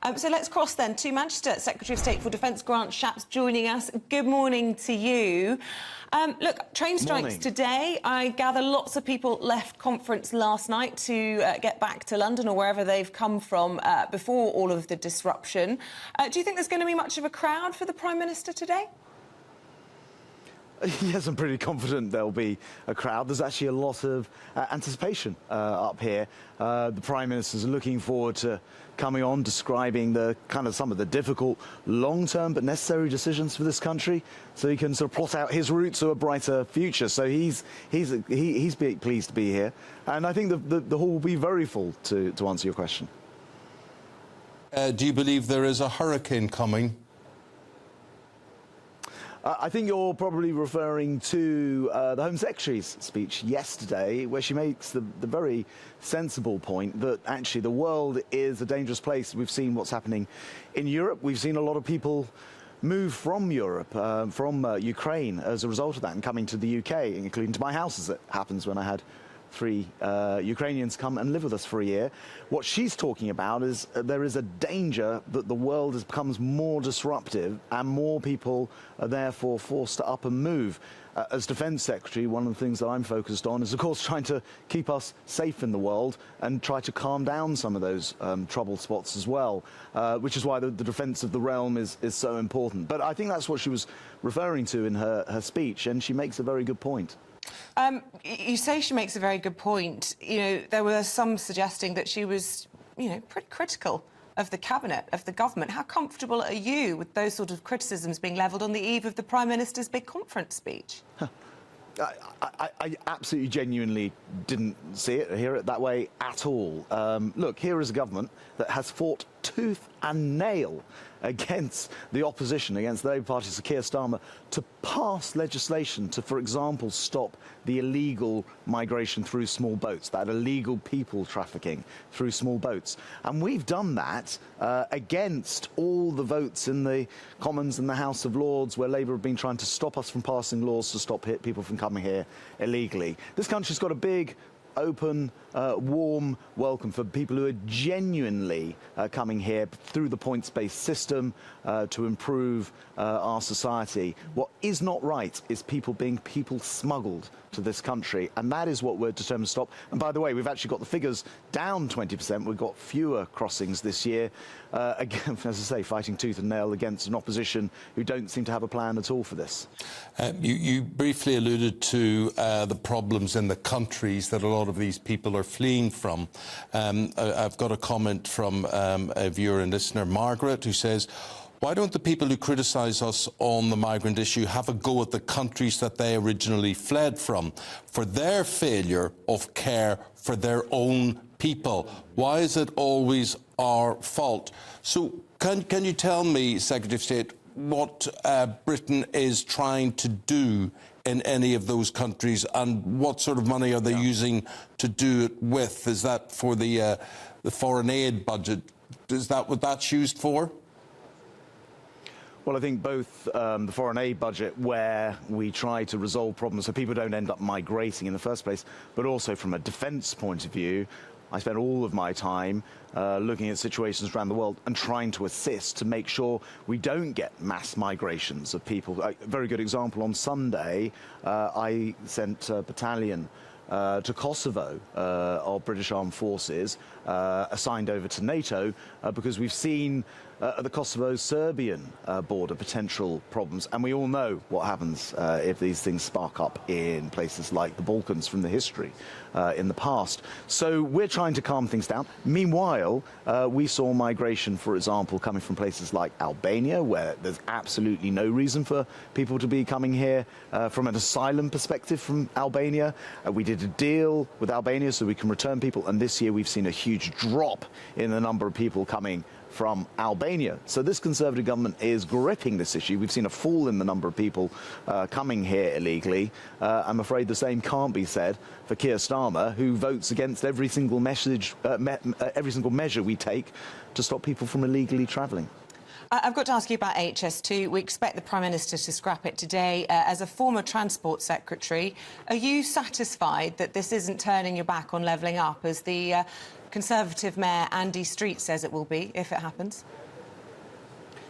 So let's cross then to Manchester. Secretary of State for Defence Grant Shapps joining us. Good morning to you. Look, train strikes today. I gather lots of people left conference last night to get back to London or wherever they've come from before all of the disruption. Do you think there's going to be much of a crowd for the Prime Minister today? Yes, I'm pretty confident there'll be a crowd. There's actually a lot of anticipation up here. The Prime Minister's looking forward to coming on, describing the some of the difficult, long-term but necessary decisions for this country, so he can sort of plot out his route to a brighter future. So he's pleased to be here, and I think the hall will be very full to answer your question. Do you believe there is a hurricane coming? I think you're probably referring to the Home Secretary's speech yesterday, where she makes the very sensible point that actually the world is a dangerous place. We've seen what's happening in Europe. We've seen a lot of people move from Europe, from Ukraine as a result of that, and coming to the UK, including to my house, as it happens, when I had 3 Ukrainians come and live with us for a year. What she's talking about is there is a danger that the world becomes more disruptive and more people are therefore forced to up and move. As Defence Secretary, one of the things that I'm focused on is, of course, trying to keep us safe in the world and try to calm down some of those troubled spots as well, which is why the defence of the realm is so important. But I think that's what she was referring to in her speech, and she makes a very good point. You say she makes a very good point. You know, there were some suggesting that she was, pretty critical of the cabinet, of the government. How comfortable are you with those sort of criticisms being levelled on the eve of the Prime Minister's big conference speech? I absolutely genuinely didn't see it or hear it that way at all. Look, here is a government that has fought tooth and nail against the opposition, against the Labour Party, Sir Keir Starmer, to pass legislation to, for example, stop the illegal migration through small boats, that illegal people trafficking through small boats. And we've done that against all the votes in the Commons and the House of Lords, where Labour have been trying to stop us from passing laws to stop people from coming here illegally. This country's got a big, open, warm welcome for people who are genuinely coming here through the points-based system to improve our society. What is not right is people being smuggled to this country, and that is what we're determined to stop. And by the way, we've actually got the figures down 20%. We've got fewer crossings this year, again, as I say, fighting tooth and nail against an opposition who don't seem to have a plan at all for this. You briefly alluded to the problems in the countries that a lot of these people are fleeing from. I've got a comment from a viewer and listener, Margaret, who says, why don't the people who criticise us on the migrant issue have a go at the countries that they originally fled from for their failure of care for their own people? Why is it always our fault? So can you tell me, Secretary of State, what Britain is trying to do in any of those countries, and what sort of money are they using to do it with? Is that for the foreign aid budget? Is that what that's used for? Well, I think both the foreign aid budget, where we try to resolve problems so people don't end up migrating in the first place, but also from a defence point of view, I spend all of my time looking at situations around the world and trying to assist to make sure we don't get mass migrations of people. A very good example, on Sunday, I sent a battalion to Kosovo of British Armed Forces, assigned over to NATO, because we've seen at the Kosovo-Serbian border potential problems, and we all know what happens if these things spark up in places like the Balkans from the history in the past. So we're trying to calm things down. Meanwhile, we saw migration, for example, coming from places like Albania, where there's absolutely no reason for people to be coming here from an asylum perspective from Albania. We did a deal with Albania so we can return people, and this year we've seen a huge drop in the number of people coming from Albania. So this Conservative government is gripping this issue. We've seen a fall in the number of people coming here illegally. I'm afraid the same can't be said for Keir Starmer, who votes against every single measure we take to stop people from illegally travelling. I've got to ask you about HS2. We expect the Prime Minister to scrap it today. As a former Transport Secretary, are you satisfied that this isn't turning your back on levelling up, as the Conservative Mayor Andy Street says it will be, if it happens.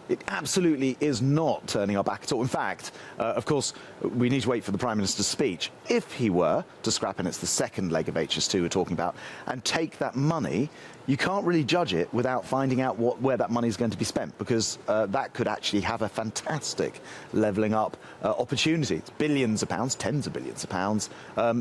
It absolutely is not turning our back at all. In fact, of course, we need to wait for the Prime Minister's speech. If he were to scrap, and it's the second leg of HS2 we're talking about, and take that money, you can't really judge it without finding out where that money is going to be spent, because that could actually have a fantastic levelling up opportunity. It's billions of pounds, tens of billions of pounds.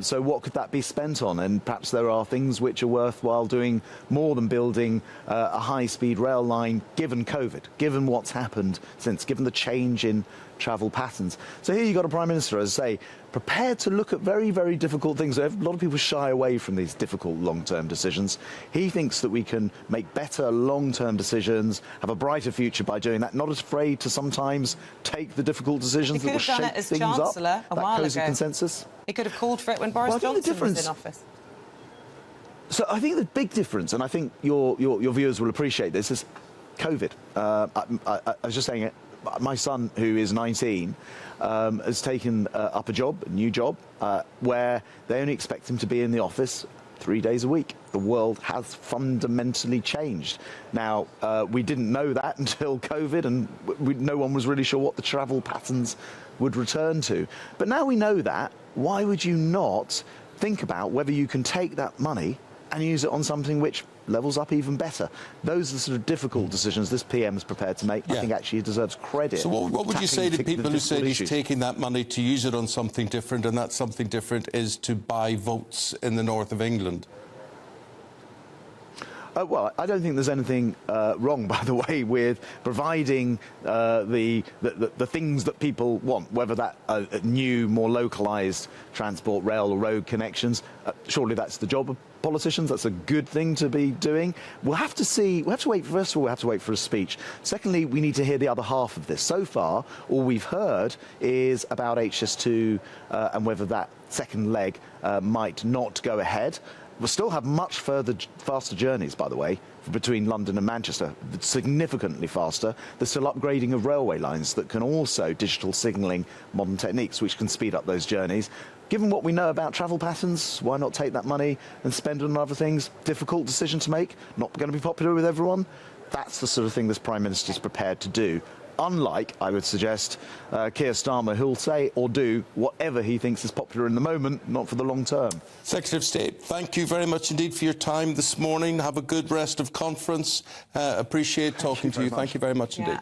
So what could that be spent on? And perhaps there are things which are worthwhile doing more than building a high-speed rail line, given COVID, given what's happened since, given the change in travel patterns. So here you've got a Prime Minister, as I say, prepared to look at very, very difficult things. A lot of people shy away from these difficult long-term decisions. He thinks that we can make better long-term decisions, have a brighter future by doing that, not as afraid to sometimes take the difficult decisions that will shake things up. That cosy consensus. He could have called for it when Boris Johnson was in office. So I think the big difference, and I think your viewers will appreciate this, is COVID. I was just saying it. My son, who is 19, has taken up a new job, where they only expect him to be in the office 3 days a week. The world has fundamentally changed. Now, we didn't know that until COVID, and no one was really sure what the travel patterns would return to. But now we know that, why would you not think about whether you can take that money and use it on something which levels up even better? Those are the sort of difficult decisions this PM is prepared to make. I think actually he deserves credit. So what would you say to people who say he's taking that money to use it on something different, and that something different is to buy votes in the north of England? Well, I don't think there's anything wrong, by the way, with providing the things that people want, whether that new, more localised transport, rail or road connections. Surely that's the job of politicians. That's a good thing to be doing. We'll have to see. We'll have to wait. First of all, we'll have to wait for a speech. Secondly, we need to hear the other half of this. So far, all we've heard is about HS2 and whether that second leg might not go ahead. We'll still have much faster journeys, by the way, between London and Manchester, significantly faster. There's still upgrading of railway lines that can also digital signalling, modern techniques, which can speed up those journeys. Given what we know about travel patterns, why not take that money and spend it on other things? Difficult decision to make, not going to be popular with everyone. That's the sort of thing this Prime Minister is prepared to do. Unlike, I would suggest, Keir Starmer, who'll say or do whatever he thinks is popular in the moment, not for the long term. Secretary of State, thank you very much indeed for your time this morning. Have a good rest of conference. Appreciate talking to you. Thank you very much indeed.